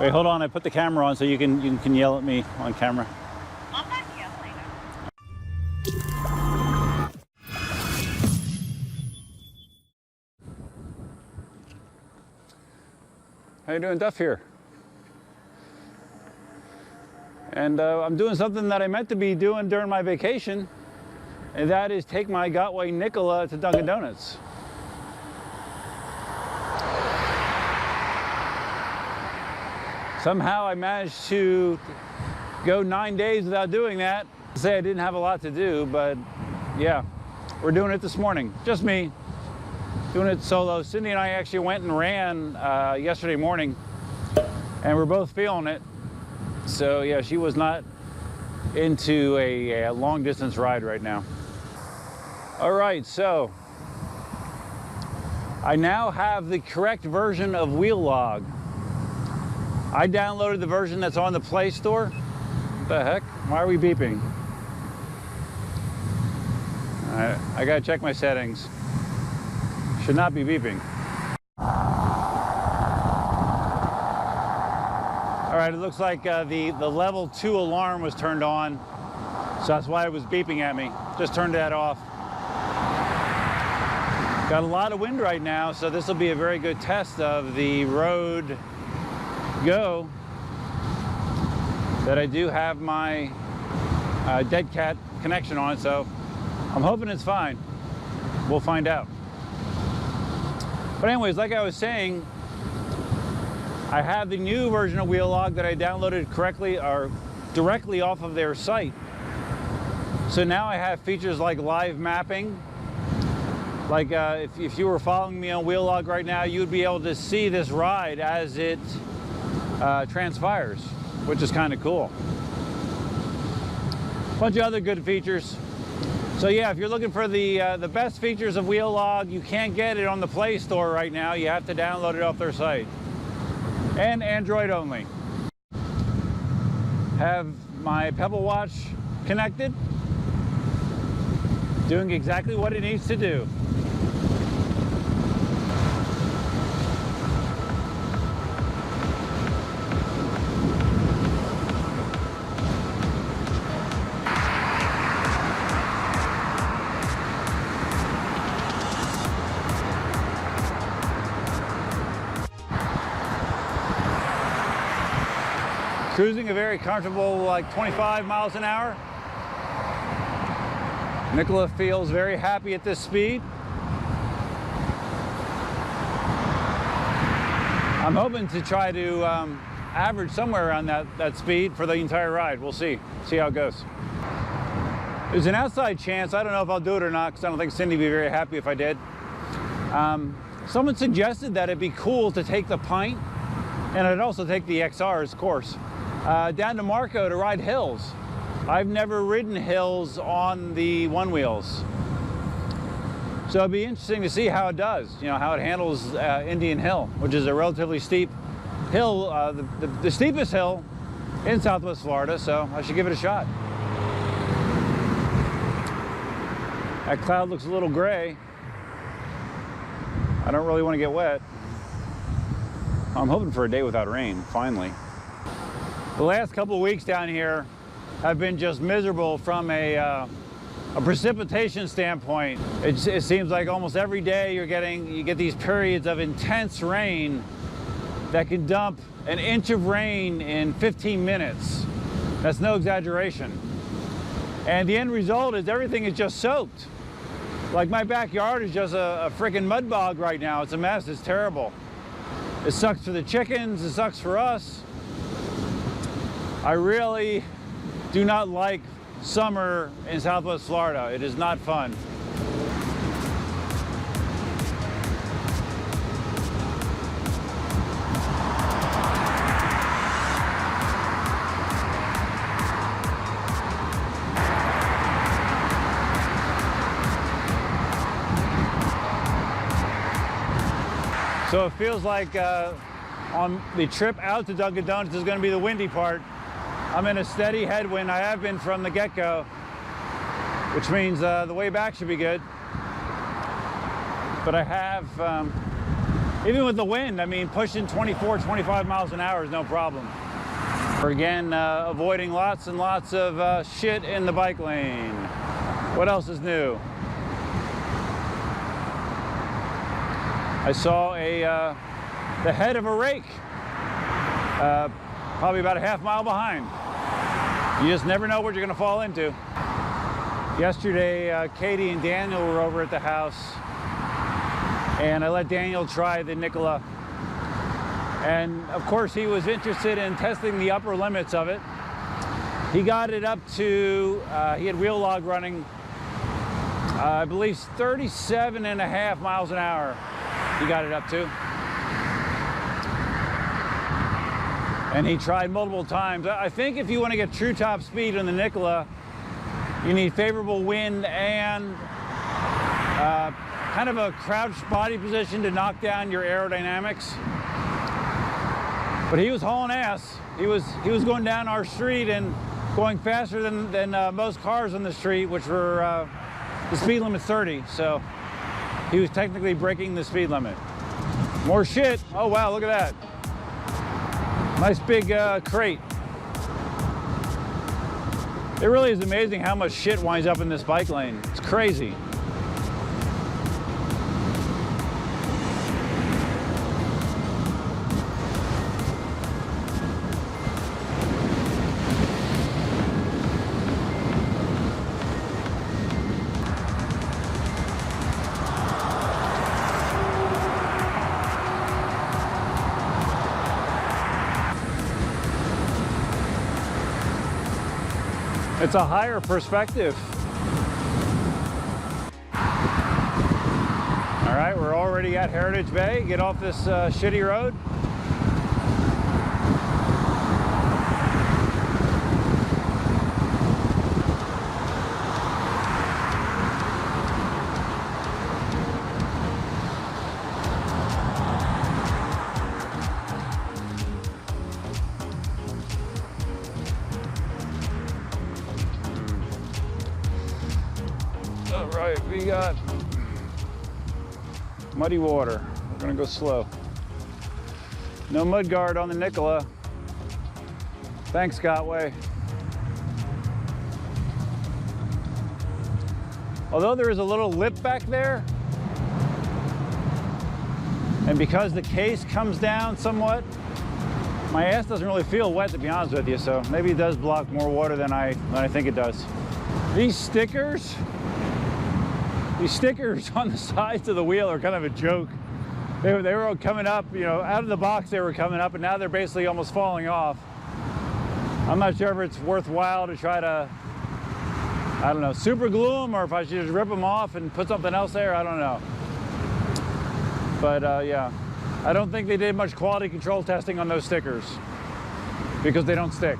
Wait, hold on. I put the camera on so you can yell at me on camera. I'm not yelling. How you doing, Duff here? And I'm doing something that I meant to be doing during my vacation, and that is take my Gotway Nikola to Dunkin' Donuts. Somehow I managed to go 9 days without doing that. I say I didn't have a lot to do, but yeah, we're doing it this morning. Just me, doing it solo. Cindy and I actually went and ran yesterday morning, and we're both feeling it. So yeah, she was not into a long distance ride right now. All right, so I now have the correct version of Wheel Log. I downloaded the version that's on the Play Store. What the heck? Why are we beeping? I gotta check my settings. Should not be beeping. All right, it looks like the level 2 alarm was turned on, so that's why it was beeping at me. Just turned that off. Got a lot of wind right now, so this will be a very good test of the road go that I do have my dead cat connection on, so I'm hoping it's fine. We'll find out. But anyways, like I was saying, I have the new version of Wheel Log that I downloaded correctly or directly off of their site. So now I have features like live mapping. Like if you were following me on Wheel Log right now, you would be able to see this ride as it transpires, which is kind of cool. Bunch of other good features. So yeah, if you're looking for the best features of Wheel Log, you can't get it on the Play Store right now. You have to download it off their site. And Android only. Have my Pebble Watch connected, doing exactly what it needs to do. Cruising a very comfortable, like 25 miles an hour. Nikola feels very happy at this speed. I'm hoping to try to average somewhere around that speed for the entire ride. We'll see how it goes. There's an outside chance, I don't know if I'll do it or not, because I don't think Cindy would be very happy if I did. Someone suggested that it'd be cool to take the Pint, and I'd also take the XR's course, down to Marco to ride hills. I've never ridden hills on the one wheels. So it'd be interesting to see how it does, you know, how it handles Indian Hill, which is a relatively steep hill, the steepest hill in Southwest Florida, so I should give it a shot. That cloud looks a little gray. I don't really want to get wet. I'm hoping for a day without rain, finally. The last couple of weeks down here have been just miserable from a precipitation standpoint. It seems like almost every day you get these periods of intense rain that can dump an inch of rain in 15 minutes. That's no exaggeration. And the end result is everything is just soaked. Like my backyard is just a freaking mud bog right now. It's a mess, it's terrible. It sucks for the chickens, it sucks for us. I really do not like summer in Southwest Florida. It is not fun. So it feels like on the trip out to Dunkin' Donuts is going to be the windy part. I'm in a steady headwind. I have been from the get-go, which means the way back should be good. But I have Even with the wind, I mean, pushing 24, 25 miles an hour is no problem. We're again avoiding lots and lots of shit in the bike lane. What else is new? I saw the head of a rake, probably about a half mile behind. You just never know what you're gonna fall into. Yesterday, Katie and Daniel were over at the house, and I let Daniel try the Nikola. And of course, he was interested in testing the upper limits of it. He got it up to, he had wheel log running, I believe 37.5 miles an hour. He got it up to. And he tried multiple times. I think if you want to get true top speed on the Nikola, you need favorable wind and kind of a crouched body position to knock down your aerodynamics. But he was hauling ass. He was going down our street and going faster than most cars on the street, which were the speed limit's 30. So he was technically breaking the speed limit. More shit. Oh wow, look at that. Nice big crate. It really is amazing how much shit winds up in this bike lane. It's crazy. It's a higher perspective. All right, we're already at Heritage Bay. Get off this shitty road. All right, we got muddy water. We're gonna go slow. No mud guard on the Nikola. Thanks, Gotway. Although there is a little lip back there, and because the case comes down somewhat, my ass doesn't really feel wet, to be honest with you, so maybe it does block more water than I think it does. These stickers on the sides of the wheel are kind of a joke. They were coming up, you know, out of the box they were coming up, and now they're basically almost falling off. I'm not sure if it's worthwhile to try to, I don't know, super glue them, or if I should just rip them off and put something else there, I don't know. But yeah, I don't think they did much quality control testing on those stickers because they don't stick.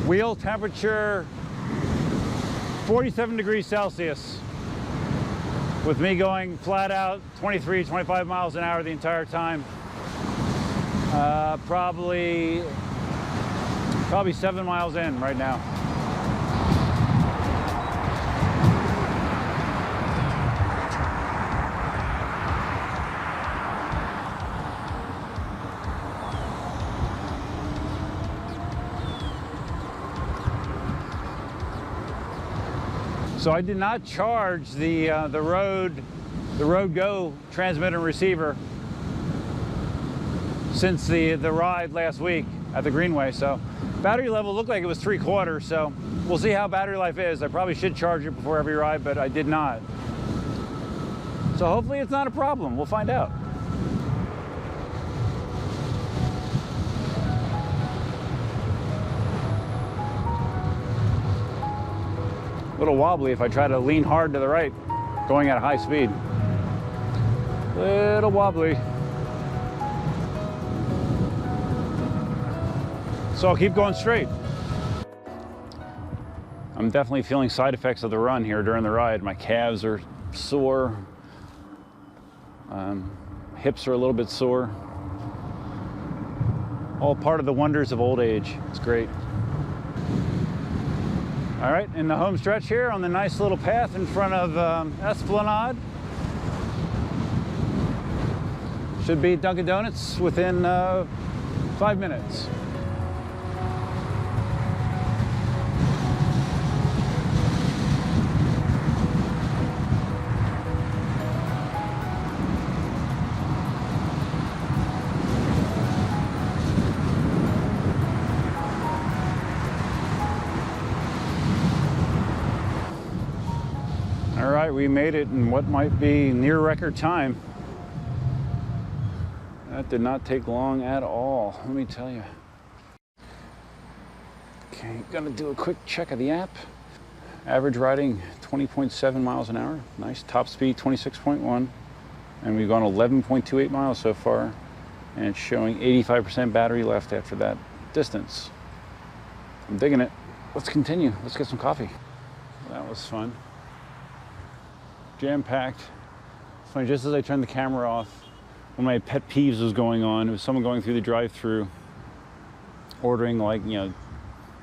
Wheel temperature 47 degrees Celsius, with me going flat out 23, 25 miles an hour the entire time. Probably 7 miles in right now. So I did not charge the Road Go transmitter and receiver since the ride last week at the Greenway. So battery level looked like it was 3/4. So we'll see how battery life is. I probably should charge it before every ride, but I did not. So hopefully it's not a problem. We'll find out. A little wobbly if I try to lean hard to the right, going at a high speed. Little wobbly. So I'll keep going straight. I'm definitely feeling side effects of the run here during the ride. My calves are sore. hips are a little bit sore. All part of the wonders of old age. It's great. All right, in the home stretch here on the nice little path in front of Esplanade. Should be Dunkin' Donuts within 5 minutes. All right, we made it in what might be near record time. That did not take long at all, let me tell you. Okay, gonna do a quick check of the app. Average riding 20.7 miles an hour. Nice, top speed 26.1. And we've gone 11.28 miles so far. And it's showing 85% battery left after that distance. I'm digging it. Let's continue, let's get some coffee. That was fun. Jam-packed. Funny, just as I turned the camera off, one of my pet peeves was going on. It was someone going through the drive-through, ordering like, you know,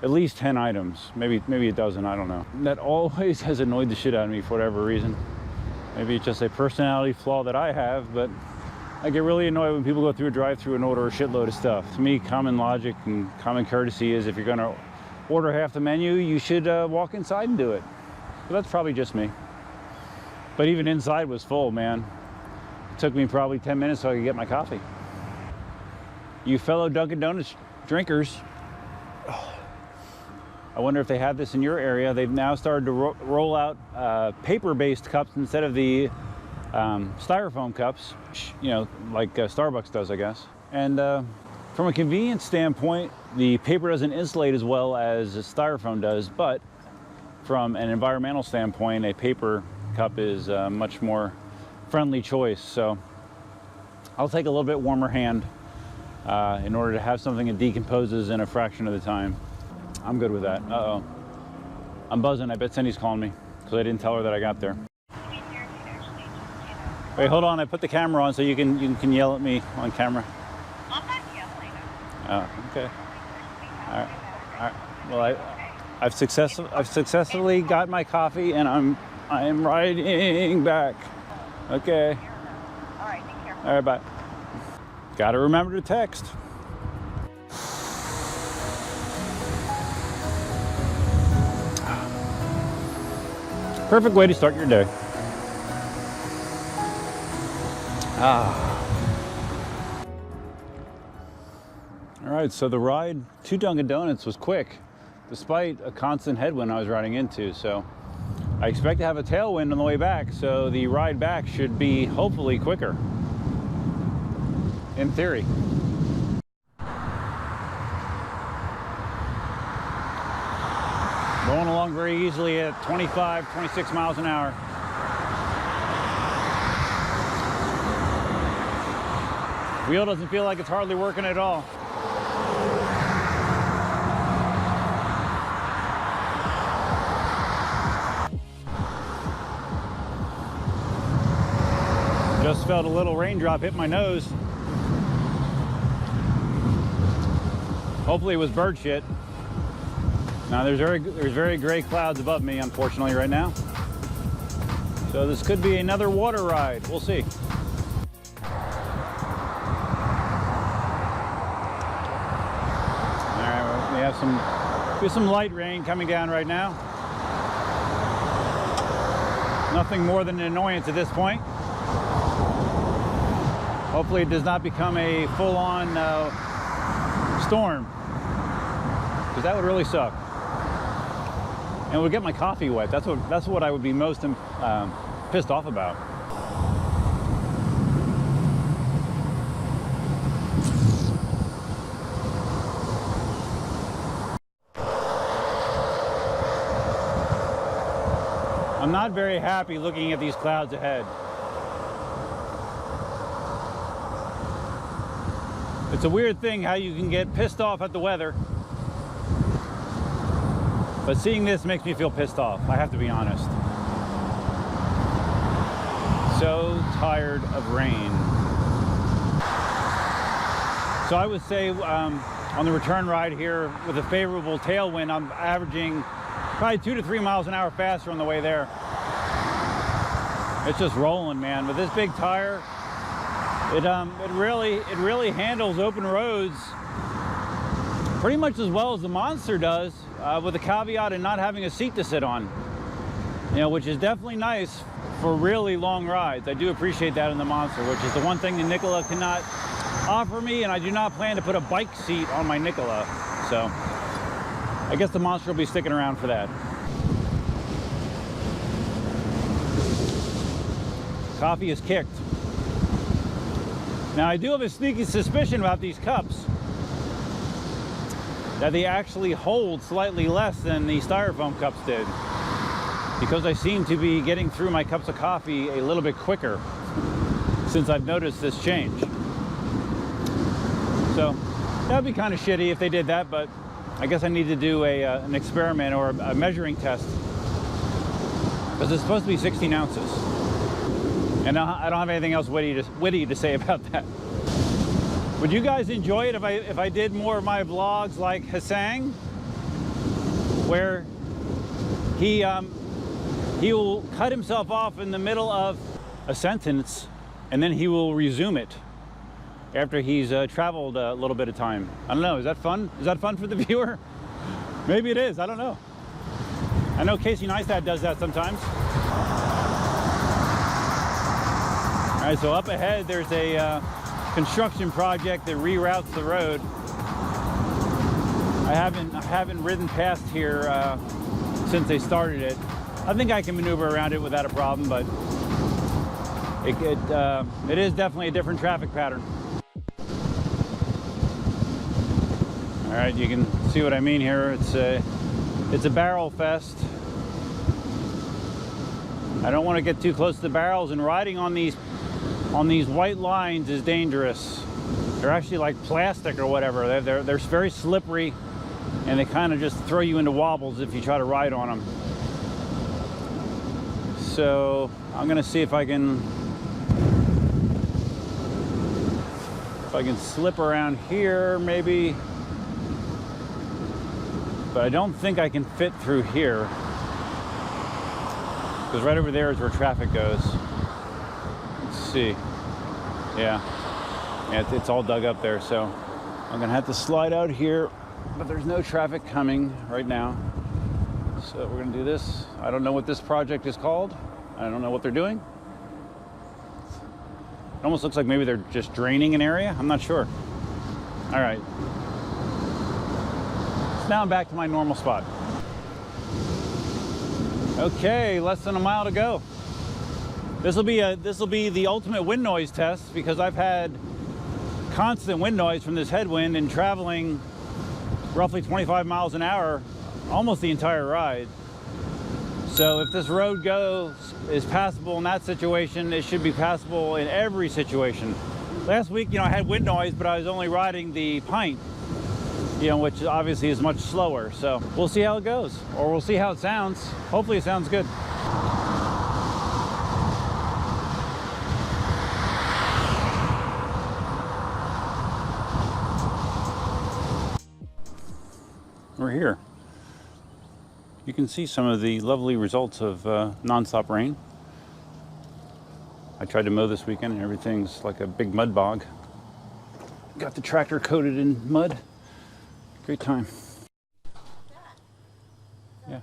at least 10 items, maybe a dozen, I don't know. That always has annoyed the shit out of me for whatever reason. Maybe it's just a personality flaw that I have, but I get really annoyed when people go through a drive-through and order a shitload of stuff. To me, common logic and common courtesy is if you're gonna order half the menu, you should walk inside and do it. But that's probably just me. But even inside was full, man. It took me probably 10 minutes so I could get my coffee. You fellow Dunkin' Donuts drinkers, I wonder if they have this in your area. They've now started to roll out paper-based cups instead of the styrofoam cups, you know, like Starbucks does, I guess. And from a convenience standpoint, the paper doesn't insulate as well as styrofoam does, but from an environmental standpoint, a paper cup is a much more friendly choice. So I'll take a little bit warmer hand in order to have something that decomposes in a fraction of the time. I'm good with that. Uh-oh. I'm buzzing. I bet Cindy's calling me because I didn't tell her that I got there. Wait, hold on. I put the camera on so you can yell at me on camera. I'm not yelling. Oh, okay. All right. All right. Well, I've successfully got my coffee and I'm riding back. Okay. All right, take care. All right, bye. Gotta remember to text. Perfect way to start your day. All right, so the ride to Dunkin' Donuts was quick, despite a constant headwind I was riding into. So I expect to have a tailwind on the way back, so the ride back should be hopefully quicker, in theory. Going along very easily at 25, 26 miles an hour. Wheel doesn't feel like it's hardly working at all. Just felt a little raindrop hit my nose. Hopefully it was bird shit. Now there's very gray clouds above me, unfortunately, right now. So this could be another water ride. We'll see. All right, well, we have some light rain coming down right now. Nothing more than an annoyance at this point. Hopefully it does not become a full-on storm, because that would really suck. And it would get my coffee wet. That's what I would be most pissed off about. I'm not very happy looking at these clouds ahead. It's a weird thing how you can get pissed off at the weather, but seeing this makes me feel pissed off, I have to be honest. So tired of rain. So I would say on the return ride here with a favorable tailwind, I'm averaging probably 2 to 3 miles an hour faster on the way there. It's just rolling, man. With this big tire, it really handles open roads pretty much as well as the Monster does, with the caveat of not having a seat to sit on. You know, which is definitely nice for really long rides. I do appreciate that in the Monster, which is the one thing the Nikola cannot offer me, and I do not plan to put a bike seat on my Nikola. So I guess the Monster will be sticking around for that. Coffee is kicked. Now I do have a sneaky suspicion about these cups, that they actually hold slightly less than the styrofoam cups did, because I seem to be getting through my cups of coffee a little bit quicker since I've noticed this change. So that'd be kind of shitty if they did that, but I guess I need to do an experiment or a measuring test, because it's supposed to be 16 ounces. And I don't have anything else witty to say about that. Would you guys enjoy it if I did more of my vlogs like Hassan, where he will cut himself off in the middle of a sentence and then he will resume it after he's traveled a little bit of time? I don't know. Is that fun? Is that fun for the viewer? Maybe it is. I don't know. I know Casey Neistat does that sometimes. All right, so up ahead there's a construction project that reroutes the road. I haven't ridden past here since they started it. I think I can maneuver around it without a problem, but it is definitely a different traffic pattern. All right, you can see what I mean here. It's a barrel fest. I don't want to get too close to the barrels, and riding on these white lines is dangerous. They're actually like plastic or whatever. They're very slippery, and they kind of just throw you into wobbles if you try to ride on them. So I'm gonna see if I can slip around here maybe, but I don't think I can fit through here, because right over there is where traffic goes. Let's see. Yeah, it's all dug up there, so I'm gonna have to slide out here, but there's no traffic coming right now. So we're gonna do this. I don't know what this project is called. I don't know what they're doing. It almost looks like maybe they're just draining an area. I'm not sure. All right. So now I'm back to my normal spot. Okay, less than a mile to go. This will be the ultimate wind noise test, because I've had constant wind noise from this headwind and traveling roughly 25 miles an hour almost the entire ride. So if this road is passable in that situation, it should be passable in every situation. Last week, I had wind noise, but I was only riding the Pint, which obviously is much slower. So we'll see how it goes, or we'll see how it sounds. Hopefully it sounds good. We're here. You can see some of the lovely results of non-stop rain. I tried to mow this weekend and everything's like a big mud bog. Got the tractor coated in mud. Great time. Yeah.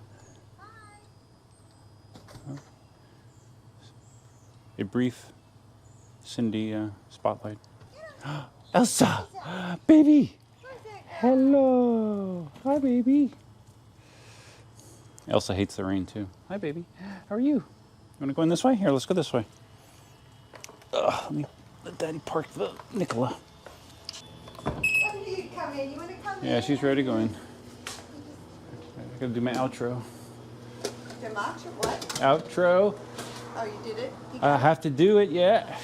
A brief Cindy spotlight. Elsa! Baby! Hello! Hi, baby. Elsa hates the rain too. Hi, baby. How are you? You want to go in this way? Here, let's go this way. Let me let Daddy park the Nikola. When do you come in? You want to come in? Yeah, she's ready to go in. I gotta do my outro. The outro? What? Outro. Oh, you did it? I have to do it, yeah.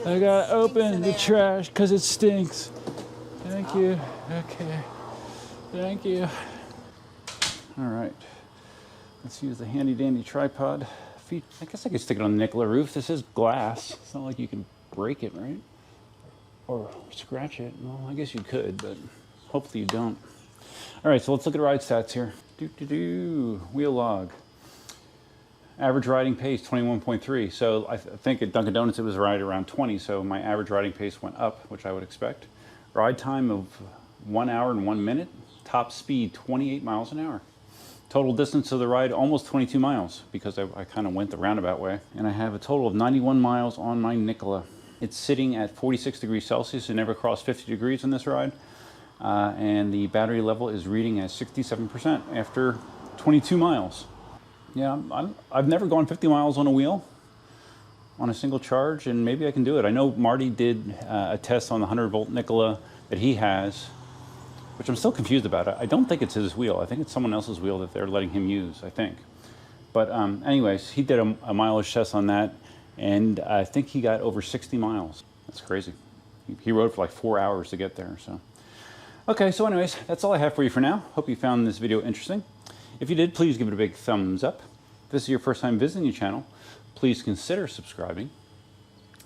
I gotta open the trash because it stinks. Thank you. Okay. Thank you. All right. Let's use the handy dandy tripod. I guess I could stick it on the Nikola roof. This is glass. It's not like you can break it, right? or scratch it. Well, I guess you could, but hopefully you don't. All right, so let's look at ride stats here. Wheel log. Average riding pace, 21.3. So I think at Dunkin' Donuts it was right around 20, so my average riding pace went up, which I would expect. Ride time of 1 hour and 1 minute. Top speed, 28 miles an hour. Total distance of the ride, almost 22 miles, because I kind of went the roundabout way. And I have a total of 91 miles on my Nikola. It's sitting at 46 degrees Celsius. It never crossed 50 degrees on this ride. And the battery level is reading at 67% after 22 miles. Yeah, I've never gone 50 miles on a wheel on a single charge, and maybe I can do it. I know Marty did a test on the 100-volt Nikola that he has, which I'm still confused about. I don't think it's his wheel. I think it's someone else's wheel that they're letting him use, I think. But anyways, he did a mileage test on that, and I think he got over 60 miles. That's crazy. He rode for like 4 hours to get there, so. Okay, so anyways, that's all I have for you for now. Hope you found this video interesting. If you did, please give it a big thumbs up. If this is your first time visiting the channel, please consider subscribing.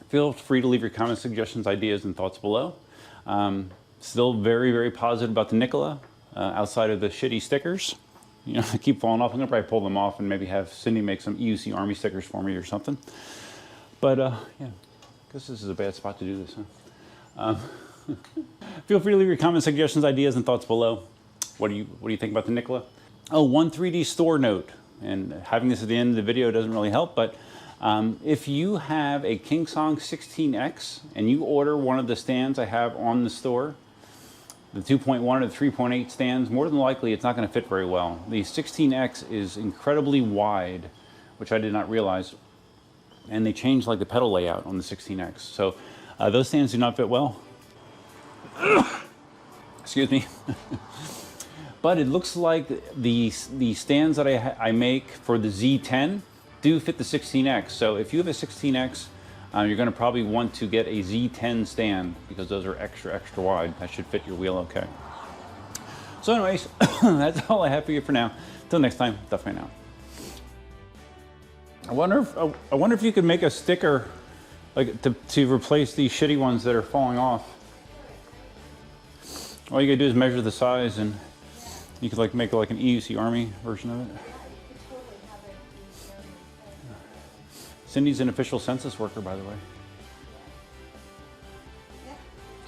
Feel free to leave your comments, suggestions, ideas, and thoughts below. Still very, very positive about the Nikola, outside of the shitty stickers. You know, I keep falling off. I'm gonna probably pull them off and maybe have Cindy make some EUC Army stickers for me or something. But yeah, I guess this is a bad spot to do this, huh? Feel free to leave your comments, suggestions, ideas, and thoughts below. What do you think about the Nikola? Oh, one 3D store note, and having this at the end of the video doesn't really help, but if you have a KingSong 16X and you order one of the stands I have on the store, the 2.1 or the 3.8 stands, more than likely it's not going to fit very well. The 16X is incredibly wide, which I did not realize, and they changed like the pedal layout on the 16X. So those stands do not fit well. Excuse me. But it looks like the stands that I make for the Z10 do fit the 16X. So if you have a 16X, you're going to probably want to get a Z10 stand because those are extra, extra wide. That should fit your wheel okay. So anyways, that's all I have for you for now. Till next time, definitely out. I wonder if you could make a sticker like to replace these shitty ones that are falling off. All you gotta do is measure the size, and you could like make like an EUC Army version of it. Cindy's an official census worker, by the way.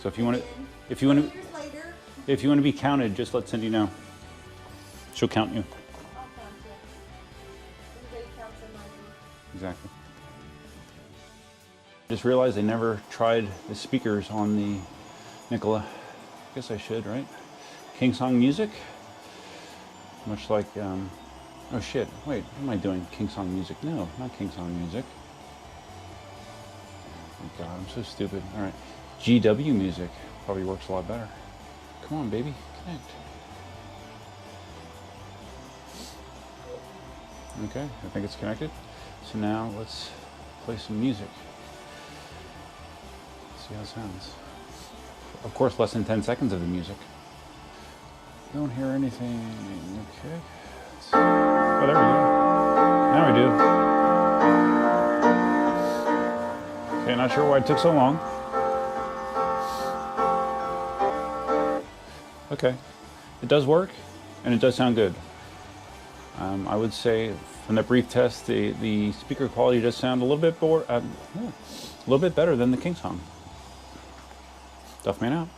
So if you want to be counted, just let Cindy know. She'll count you. Exactly. Just realized I never tried the speakers on the Nikola. I guess I should, right? KingSong music. Much like, oh shit, wait, what am I doing? KingSong music? No, not KingSong music. Oh God, I'm so stupid. All right, GW music probably works a lot better. Come on, baby, connect. Okay, I think it's connected. So now let's play some music. Let's see how it sounds. Of course, less than 10 seconds of the music. Don't hear anything. Okay. Oh, there we go. Now we do. Okay, not sure why it took so long. Okay, it does work, and it does sound good. I would say from the brief test, the speaker quality does sound a little bit more, a little bit better than the KingSong. Duffman out.